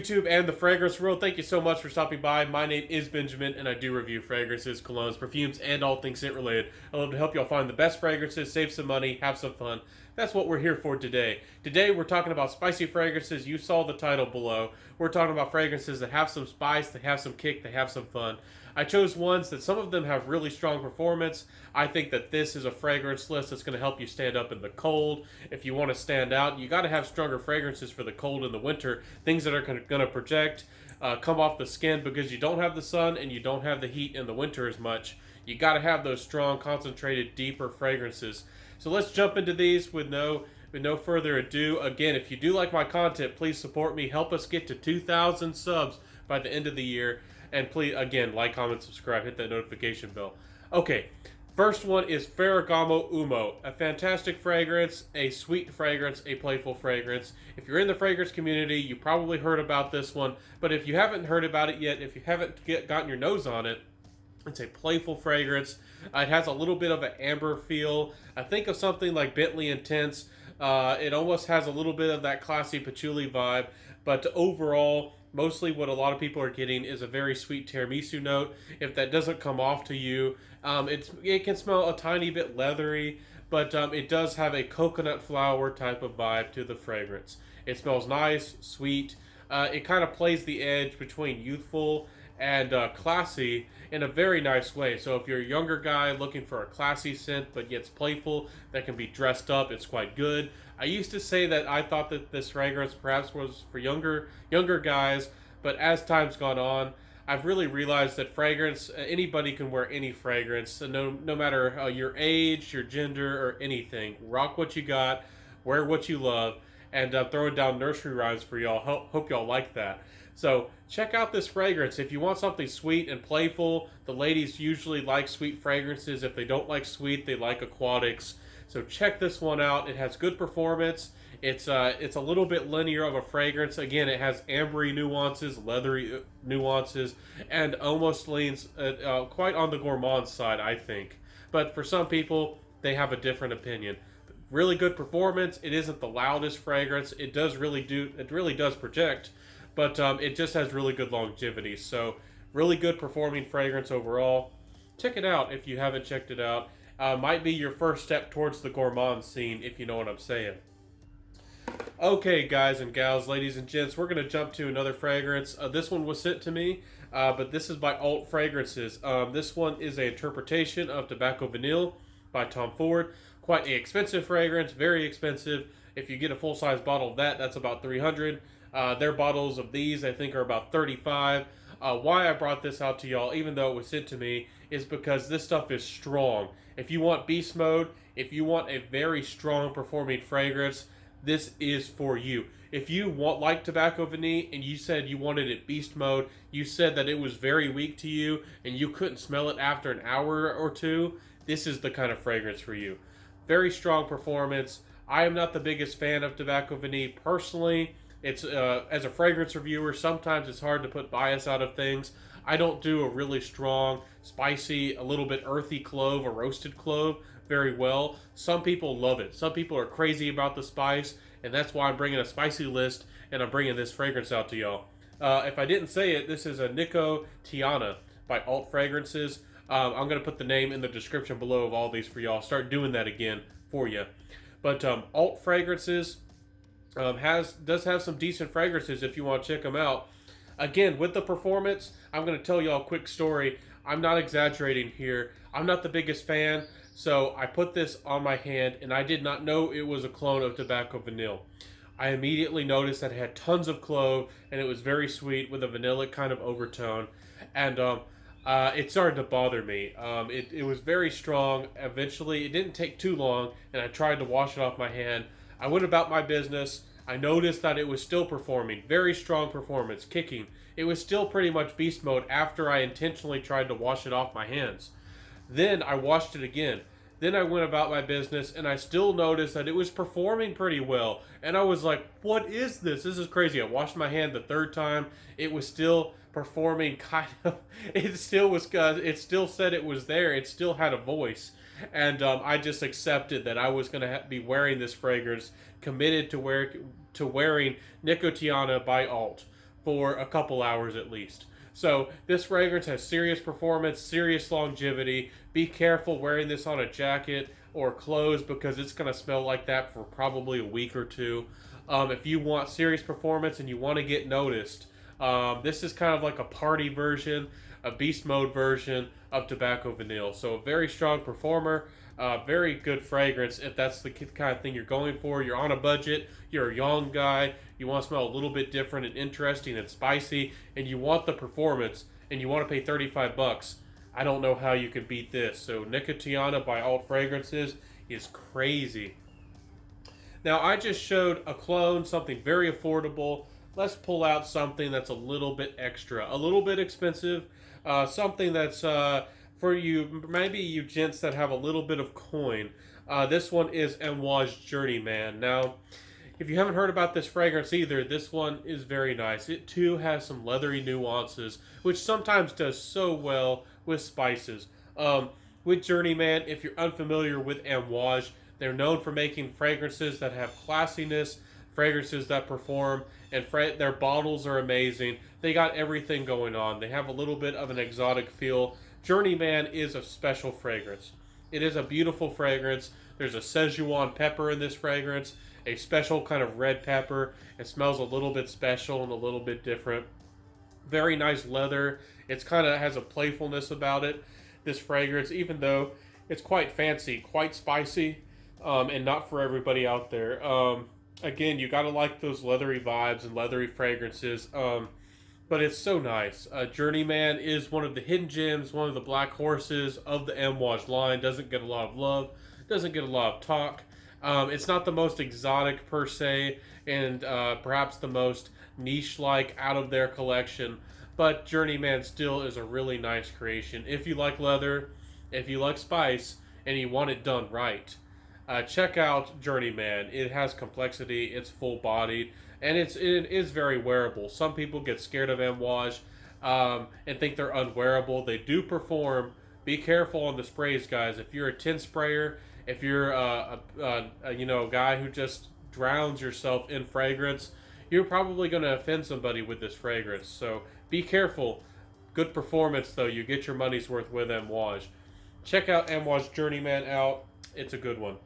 YouTube and the fragrance world, thank you so much for stopping by. My name is Benjamin, and I do review fragrances, colognes, perfumes, and all things scent related. I love to help y'all find the best fragrances, save some money, have some fun. That's what we're here for today. Today we're talking about spicy fragrances. You saw the title below. We're talking about fragrances that have some spice, they have some kick, they have some fun. I chose ones that some of them have really strong performance. I think that this is a fragrance list that's going to help you stand up in the cold. If you want to stand out, you got to have stronger fragrances for the cold in the winter. Things that are going to project, come off the skin because you don't have the sun and you don't have the heat in the winter as much. You got to have those strong, concentrated, deeper fragrances. So let's jump into these with no further ado. Again, if you do like my content, please support me. Help us get to 2,000 subs by the end of the year. And please, again, like, comment, subscribe, hit that notification bell. Okay, first one is Ferragamo Uomo. A fantastic fragrance, a sweet fragrance, a playful fragrance. If you're in the fragrance community, you probably heard about this one. But if you haven't heard about it yet, if you haven't gotten your nose on it, it's a playful fragrance. It has a little bit of an amber feel. I think of something like Bentley Intense. It almost has a little bit of that classy patchouli vibe. But overall, mostly what a lot of people are getting is a very sweet tiramisu note. If that doesn't come off to you, it can smell a tiny bit leathery, but it does have a coconut flower type of vibe to the fragrance. It smells nice, sweet. It kind of plays the edge between youthful and classy in a very nice way. So if you're a younger guy looking for a classy scent but yet it's playful, that can be dressed up, it's quite good. I used to say that I thought that this fragrance perhaps was for younger guys, but as time's gone on, I've really realized that fragrance, anybody can wear any fragrance, no matter your age, your gender, or anything. Rock what you got, wear what you love, and throwing down nursery rhymes for y'all. Hope y'all like that. So check out this fragrance. If you want something sweet and playful, the ladies usually like sweet fragrances. If they don't like sweet, they like aquatics. So check this one out. It has good performance. It's a little bit linear of a fragrance. Again, it has ambery nuances, leathery nuances, and almost leans quite on the gourmand side, I think. But for some people, they have a different opinion. Really good performance. It isn't the loudest fragrance. It really does project, but it just has really good longevity. So really good performing fragrance overall. Check it out if you haven't checked it out. Might be your first step towards the gourmand scene, if you know what I'm saying. Okay, guys and gals, ladies and gents, we're going to jump to another fragrance. This one was sent to me, but this is by Alt Fragrances. This one is an interpretation of Tobacco Vanille by Tom Ford. Quite an expensive fragrance, very expensive. If you get a full-size bottle of that, that's about $300. Their bottles of these, I think, are about $35. Why I brought this out to y'all, even though it was sent to me, is because this stuff is strong. If you want beast mode, if you want a very strong performing fragrance, this is for you. If you like Tobacco Vanille and you said you wanted it beast mode, you said that it was very weak to you and you couldn't smell it after an hour or two, this is the kind of fragrance for you. Very strong performance. I am not the biggest fan of Tobacco Vanille personally. It's as a fragrance reviewer, sometimes it's hard to put bias out of things. I don't do a really strong, spicy, a little bit earthy clove, a roasted clove very well. Some people love it. Some people are crazy about the spice, and that's why I'm bringing a spicy list, and I'm bringing this fragrance out to y'all. If I didn't say it, this is a Nicotiana by Alt Fragrances. I'm going to put the name in the description below of all these for y'all. Start doing that again for you. But Alt Fragrances does have some decent fragrances if you want to check them out. Again, with the performance, I'm going to tell y'all a quick story. I'm not exaggerating here. I'm not the biggest fan, so I put this on my hand, and I did not know it was a clone of Tobacco Vanille. I immediately noticed that it had tons of clove, and it was very sweet with a vanilla kind of overtone, and it started to bother me. It was very strong. Eventually, it didn't take too long, and I tried to wash it off my hand. I went about my business. I noticed that it was still performing. Very strong performance, kicking. It was still pretty much beast mode after I intentionally tried to wash it off my hands. Then I washed it again. Then I went about my business and I still noticed that it was performing pretty well. And I was like, what is this? This is crazy. I washed my hand the third time. It was still performing kind of, it still said it was there. It still had a voice. And I just accepted that I was going to be wearing this fragrance, committed to wearing Nicotiana by Alt. for a couple hours at least. So this fragrance has serious performance, serious longevity. Be careful wearing this on a jacket or clothes because it's going to smell like that for probably a week or two. If you want serious performance and you want to get noticed, this is kind of like a party version, a beast mode version of Tobacco Vanille. So a very strong performer, very good fragrance if that's the kind of thing you're going for. You're on a budget, you're a young guy, you want to smell a little bit different and interesting and spicy, and you want the performance, and you want to pay 35 bucks. I don't know how you can beat this. So Nicotiana by Alt Fragrances is crazy. Now I just showed a clone, something very affordable. Let's pull out something that's a little bit extra, a little bit expensive, something that's for you, maybe you gents that have a little bit of coin. This one is Amouge Journey Man. Now, if you haven't heard about this fragrance either, this one is very nice. It too has some leathery nuances, which sometimes does so well with spices. With Journey Man, if you're unfamiliar with Amouge, they're known for making fragrances that have classiness, fragrances that perform, and their bottles are amazing. They got everything going on. They have a little bit of an exotic feel. Journey Man is a special fragrance. It is a beautiful fragrance. There's a Szechuan pepper in this fragrance, a special kind of red pepper. It smells a little bit special and a little bit different. Very nice leather. It's kind of has a playfulness about it, this fragrance, even though it's quite fancy, quite spicy, and not for everybody out there. Again, you gotta like those leathery vibes and leathery fragrances. But it's so nice. Journey Man is one of the hidden gems, one of the black horses of the Amouge line. Doesn't get a lot of love, doesn't get a lot of talk. It's not the most exotic per se, and perhaps the most niche-like out of their collection. But Journey Man still is a really nice creation. If you like leather, if you like spice, and you want it done right, check out Journey Man. It has complexity, it's full-bodied, and it is very wearable. Some people get scared of Amouge and think they're unwearable. They do perform. Be careful on the sprays, guys. If you're a tin sprayer, if you're a guy who just drowns yourself in fragrance, you're probably going to offend somebody with this fragrance. So be careful. Good performance, though. You get your money's worth with Amouge. Check out Amouge Journey Man out. It's a good one.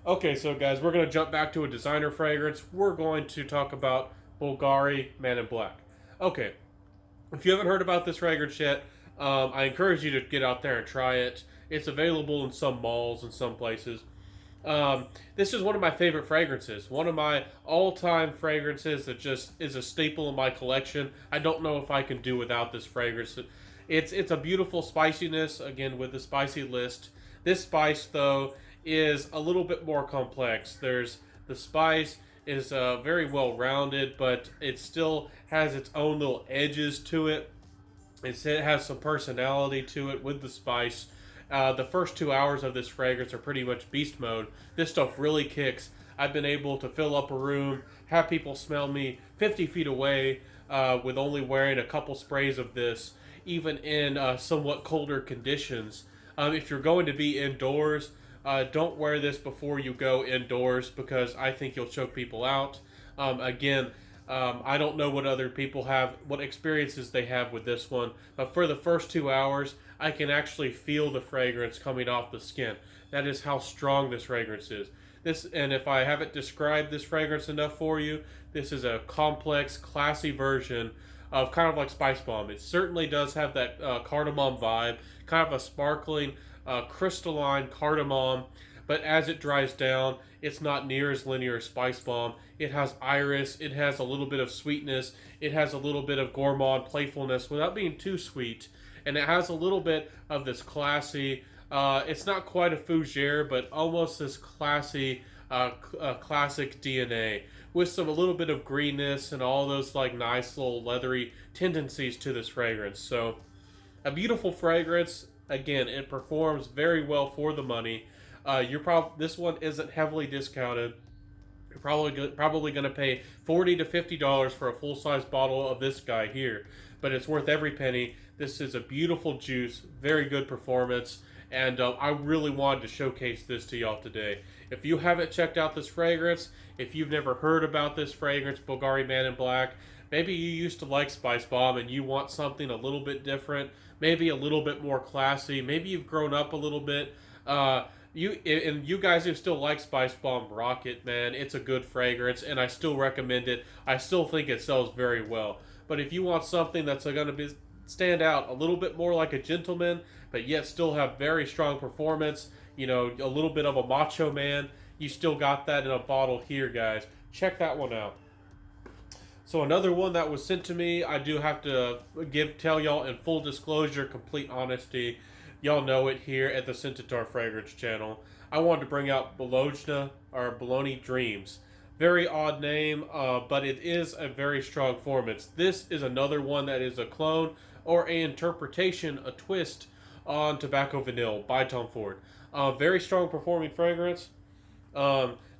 Okay, so guys, we're going to jump back to a designer fragrance. We're going to talk about Bulgari Man in Black. Okay, if you haven't heard about this fragrance yet, I encourage you to get out there and try it. It's available in some malls and some places. This is one of my favorite fragrances. One of my all-time fragrances that just is a staple in my collection. I don't know if I can do without this fragrance. It's a beautiful spiciness, again, with the spicy list. This spice, though, is a little bit more complex. There's the spice is very well rounded, but it still has its own little edges to it. It has some personality to it with the spice. The first 2 hours of this fragrance are pretty much beast mode. This stuff really kicks. I've been able to fill up a room, have people smell me 50 feet away with only wearing a couple sprays of this, even in somewhat colder conditions. If you're going to be indoors, don't wear this before you go indoors because I think you'll choke people out. I don't know what other people have, what experiences they have with this one, but for the first 2 hours, I can actually feel the fragrance coming off the skin. That is how strong this fragrance is. And if I haven't described this fragrance enough for you, this is a complex, classy version of kind of like Spice Bomb. It certainly does have that cardamom vibe, kind of a sparkling, crystalline cardamom, but as it dries down, it's not near as linear as Spice Bomb. It has iris, it has a little bit of sweetness, it has a little bit of gourmand playfulness without being too sweet, and it has a little bit of this classy, it's not quite a fougere, but almost this classy, classic DNA with a little bit of greenness and all those like nice little leathery tendencies to this fragrance. So a beautiful fragrance. Again, it performs very well for the money. This one isn't heavily discounted. You're probably going to pay $40 to $50 for a full-size bottle of this guy here, but it's worth every penny. This is a beautiful juice, very good performance, and I really wanted to showcase this to y'all today. If you haven't checked out this fragrance, if you've never heard about this fragrance, Bulgari Man in Black, Maybe you used to like Spice Bomb and you want something a little bit different, maybe a little bit more classy. Maybe you've grown up a little bit. You guys who still like Spice Bomb, rock it, man. It's a good fragrance, and I still recommend it. I still think it sells very well. But if you want something that's going to be stand out a little bit more like a gentleman, but yet still have very strong performance, you know, a little bit of a macho man, you still got that in a bottle here, guys. Check that one out. So another one that was sent to me, I do have to tell y'all in full disclosure, complete honesty. Y'all know it here at the Centaur Fragrance channel. I wanted to bring out Bologna or Bologna Dreams. Very odd name, but it is a very strong performance. This is another one that is a clone or an interpretation, a twist on Tobacco Vanille by Tom Ford. Very strong performing fragrance.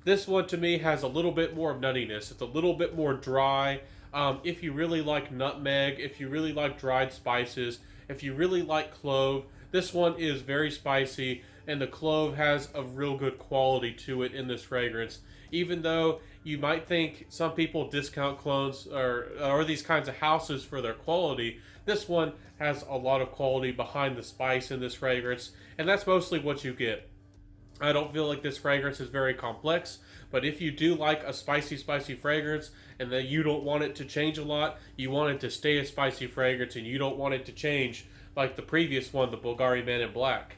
This one to me has a little bit more of nuttiness. It's a little bit more dry. If you really like nutmeg, if you really like dried spices, if you really like clove, this one is very spicy, and the clove has a real good quality to it in this fragrance. Even though you might think some people discount clones or these kinds of houses for their quality, this one has a lot of quality behind the spice in this fragrance, and that's mostly what you get. I don't feel like this fragrance is very complex, but if you do like a spicy fragrance and that you don't want it to change a lot, you want it to stay a spicy fragrance and you don't want it to change like the previous one, the Bulgari Man in black,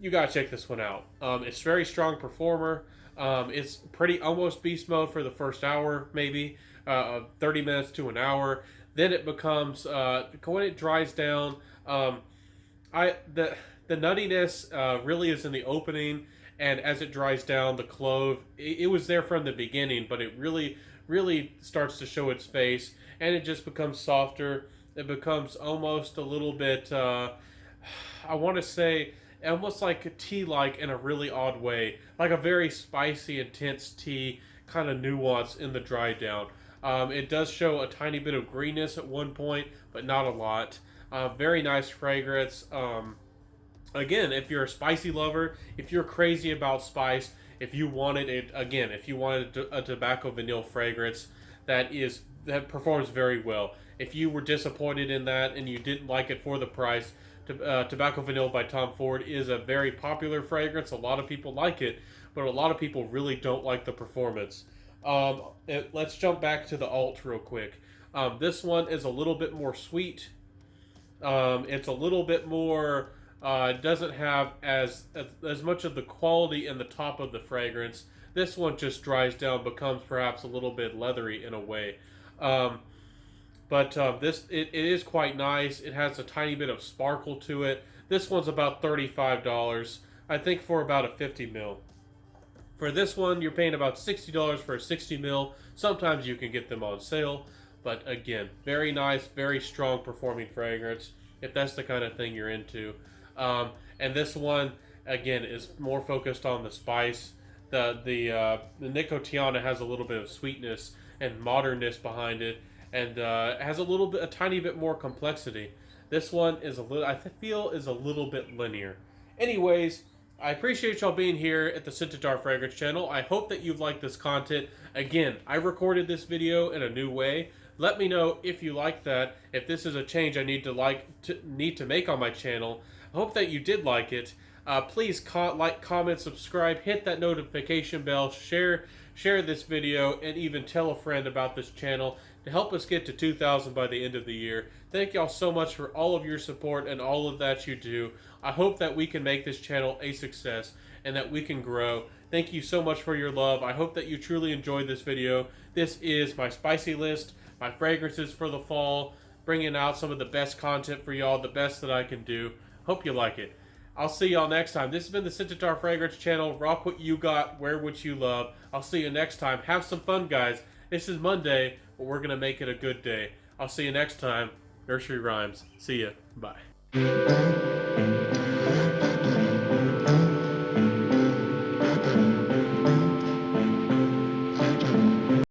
you gotta check this one out. It's very strong performer. It's pretty almost beast mode for the first hour, maybe 30 minutes to an hour. Then it becomes when it dries down. The nuttiness really is in the opening, and as it dries down, the clove, it was there from the beginning, but it really starts to show its face, and it just becomes softer. It becomes almost a little bit, I want to say, almost like tea-like in a really odd way, like a very spicy, intense tea kind of nuance in the dry down. It does show a tiny bit of greenness at one point, but not a lot. Very nice fragrance. Again, if you're a spicy lover, if you're crazy about spice, if you wanted a tobacco vanille fragrance that performs very well. If you were disappointed in that and you didn't like it for the price, Tobacco Vanille by Tom Ford is a very popular fragrance. A lot of people like it, but a lot of people really don't like the performance. Let's jump back to the alt real quick. This one is a little bit more sweet. It's a little bit more. It doesn't have as much of the quality in the top of the fragrance. This one just dries down, becomes perhaps a little bit leathery in a way. But it is quite nice. It has a tiny bit of sparkle to it. This one's about $35, I think, for about a 50 ml. For this one, you're paying about $60 for a 60 ml. Sometimes you can get them on sale. But again, very nice, very strong performing fragrance, if that's the kind of thing you're into. And this one, again, is more focused on the spice. The Nicotiana has a little bit of sweetness and modernness behind it, and has a tiny bit more complexity. This one is I feel is a little bit linear. Anyways, I appreciate y'all being here at the Centaur Fragrance channel. I hope that you've liked this content. Again, I recorded this video in a new way. Let me know if you like that, if this is a change I need to make on my channel. I hope that you did like it. Please like, comment, subscribe, hit that notification bell, share this video, and even tell a friend about this channel to help us get to 2,000 by the end of the year. Thank y'all so much for all of your support and all of that you do. I hope that we can make this channel a success and that we can grow. Thank you so much for your love. I hope that you truly enjoyed this video. This is my spicy list, my fragrances for the fall, bringing out some of the best content for y'all, the best that I can do. Hope you like it. I'll see y'all next time. This has been the Centaur Fragrance channel. Rock what you got, wear what you love. I'll see you next time. Have some fun, guys. This is Monday, but we're going to make it a good day. I'll see you next time. Nursery Rhymes. See ya. Bye.